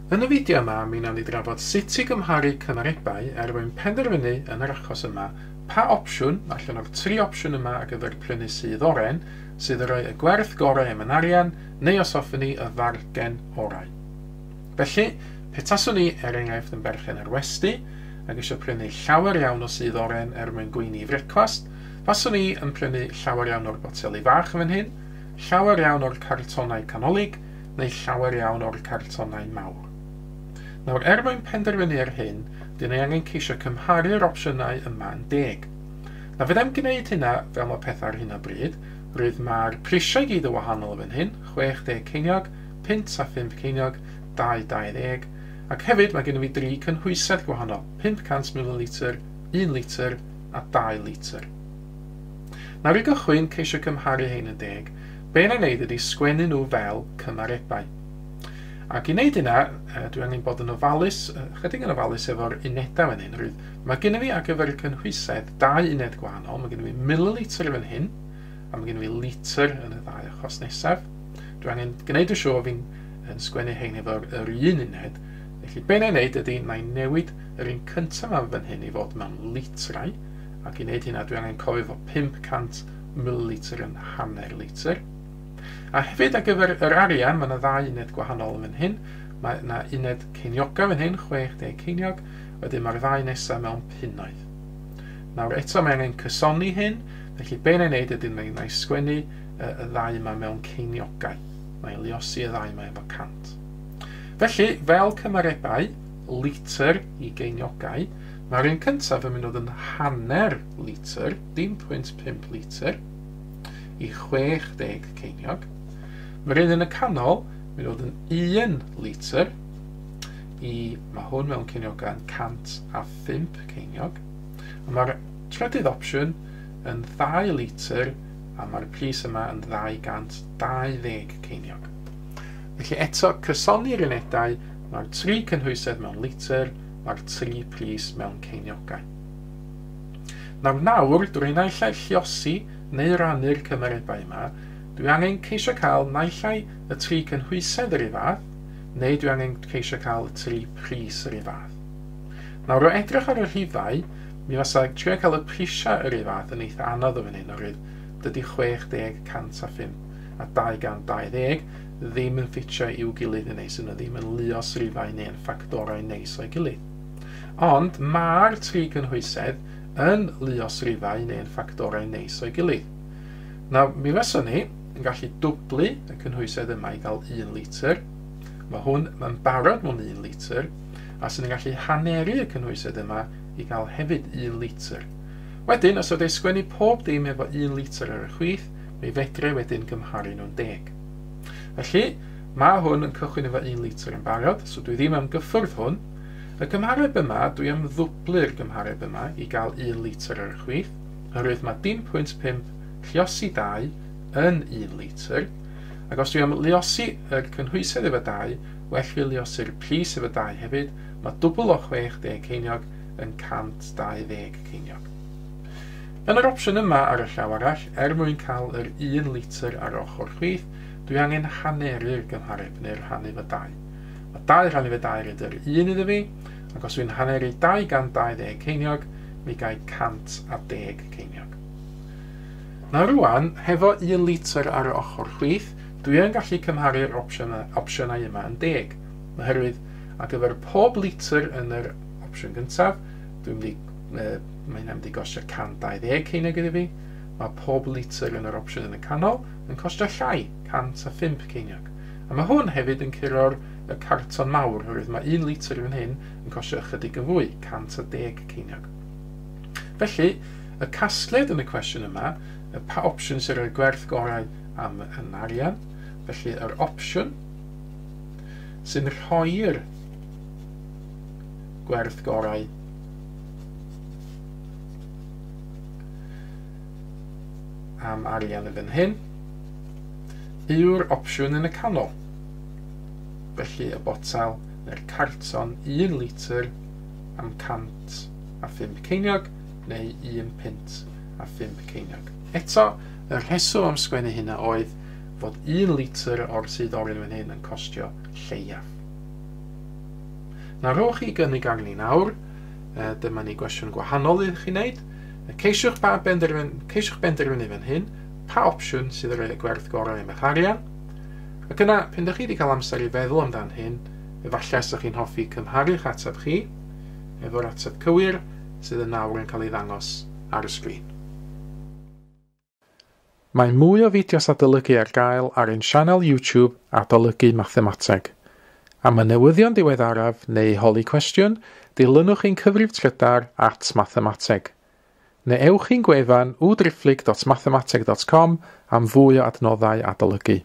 Yn y fideo yma, mi wnawn ni drafod sut i gymharu cymarebau mwyn penderfynu yn yr achos yma pa opsiwn allan o'r 3 opsiwn yma ar gyfer prynu sydd oren sydd yn rhoi y gwerth gorau am yn arian neu os hoffwn ni y fargen orau. Felly, petaswn ni enghraifft yn berchen ar westy ac eisiau prynu llawer iawn o sydd oren mwyn gweini frecwast, faswn ni yn prynu llawer iawn o'r boteli fach yn fan hyn, llawer iawn o'r cartonau canolig neu llawer iawn o'r cartonau mawr. Nawr, mwyn penderfynu ar hyn, dyn ni angen ceisio cymharu'r opsiynau yma yn 10. Na fyddai'n gwneud hynna fel mae pethau ar hyn o bryd, roedd mae'r prisiau gyd o wahanol yn hyn, 60 ceiniog, pint a 5 ceiniog, 2,20, ac hefyd mae gen i fi 3 cynhwysedd gwahanol, 500 ml, 1 litr a 2 litr. Nawr i gychwyn ceisio cymharu hyn yn 10, be na'n neud ydy sgwennu nhw fel cymarebau. Ac i wneud hynna, dwi angen bod yn ofalus, chydig yn ofalus efo'r unedau fan hyn. Mae gen i fi ar gyfer y cynhwysedd 2 uned gwahanol. Mae gen i fi mililitr fan hyn, a mae gen i fi litr yn y 2 achos nesaf. Dwi angen gwneud y sio fi'n sgwennu hyn efo'r 1 uned. Felly, be na'n neud ydy, na'n newid yr un cyntaf am fan hyn i fod mewn litrau. Ac i wneud hynna, dwi angen cofio fod 500 mililitr yn hanner litr. A hefyd ar gyfer yr arian, mae yna 2 uned gwahanol yn hyn. Mae yna uned ceiniogau yn hyn, 60 ceiniog, wedyn mae'r 2 nesaf mewn punnoedd. Nawr eto mae angen cysoni hyn, felly be na'n neud ydy na'n sgwennu y 2 yma mewn ceiniogau. Na'n liosi y 2 yma efo 100. Felly, fel cymarebau, litr i geiniogau, mae'r un cyntaf yn mynd yn hanner litr, 0.5 litr, i 60 ceiniog. Mae'r un yn y canol mynd yn 1 litr mae hwn mewn ceiniogau yn 105 ceiniog. Mae'r trydydd opsiwn yn 2 litr a mae'r pris yma yn 220 ceiniog. Felly eto, cysoni'r unedau, mae'r 3 cynhwysedd mewn litr, mae'r 3 pris mewn ceiniogau. Nawr, drwy naill ai lliosi neu rannu'r cymarebau yma, dwi angen ceisio cael naill ai y 3 cynhwysedd yr un fath, neu dwi angen ceisio cael y 3 pris yr un fath. Nawr, o edrych ar y rhifau, mi fasa trio cael y prisiau yr un fath yn eitha anodd o fan hyn, oherwydd dydy 60, 105 a 220 ddim yn ffitio i'w gilydd yn neis, yna ddim yn luos rhifau neu'n ffactorau neis o'i gilydd. Ond mae'r 3 cynhwysedd yn luos rhifau neu'n ffactorau neis o'i gilydd. Nawr, mi fysa ni yn gallu dwblu y cynhwysedd yma i gael 1 litr. Mae hwn yn barod mewn 1 litr, a sy'n ni'n gallu haneri y cynhwysedd yma i gael hefyd 1 litr. Wedyn, os ydych sgwennu pob dim efo 1 litr ar y chwith, mi fedre wedyn gymharu nhw'n 10. Felly, mae hwn yn cychwyn efo 1 litr yn barod, so dwi ddim am gyffwrdd hwn. Y gymhareb yma, dwi am ddwblu'r gymhareb yma i gael 1 litr ar y chwith, oherwydd mae 0.5 lliosi 2 yn 1 litr, ac os dwi am liosi y cynhwysedd efo 2, well fi liosi'r pris efo 2 hefyd, mae dwbl o 60 ceiniog yn 120 ceiniog. Yn yr opsiwn yma ar y llaw arall, mwyn cael yr 1 litr ar ochr chwith, dwi angen haneru'r gymhareb neu'r rhannu efo 2. Mae 2 rhannu efo 2 ydy'r 1 iddo fi, ac os dwi'n haneru 220 ceiniog, mi gai 110 ceiniog. Nawr rwan, hefo 1 litr ar y ochr chwith, dwi yn gallu cymharu'r opsiynau yma yn 10. Oherwydd, ar gyfer pob litr yn yr opsiwn gyntaf, mae'n mynd i gostio 120 ceiniog iddo fi. Mae pob litr yn yr opsiwn yn y canol yn costio llai, 105 ceiniog. A mae hwn hefyd yn curo'r carton mawr, oherwydd mae 1 litr yn hyn yn costio ychydig yn fwy, 110 ceiniog. Felly, y casgliad yn y cwestiwn yma, pa opsiwn sy'n rhoi gwerth gorau am yn arian. Felly, yr opsiwn sy'n rhoi'r gwerth gorau am arian yn hyn yw'r opsiwn yn y canol. Felly, y botel neu'r carton 1 litr am 105 ceiniog neu 1 pint a 5 ceiniog. Eto, y rheswm am sgwennu hynna oedd fod 1 litr o'r sydd oren fan hyn yn costio lleiaf. Na rowch chi gynnig arni nawr. Dyma ni gwestiwn gwahanol i chi wneud. Ceisiwch benderfynu fan hyn pa opsiwn sydd yn rhoi y gwerth gorau am eich arian. Ac yna, pan ydych chi wedi cael amser i feddwl amdan hyn, efallai ysych chi'n hoffi cymharu'ch ateb chi efo'r ateb cywir sydd yn nawr yn cael ei ddangos ar y sgrin. Mae mwy o fideos adolygu ar gael ar ein sianel YouTube Adolygu Mathemateg. Am y newyddion diweddaraf neu holi cwestiwn, dilynwch ein cyfrif trydar @mathemateg. Neu ewch i'n gwefan www.mathemateg.com am fwy o adnoddau adolygu.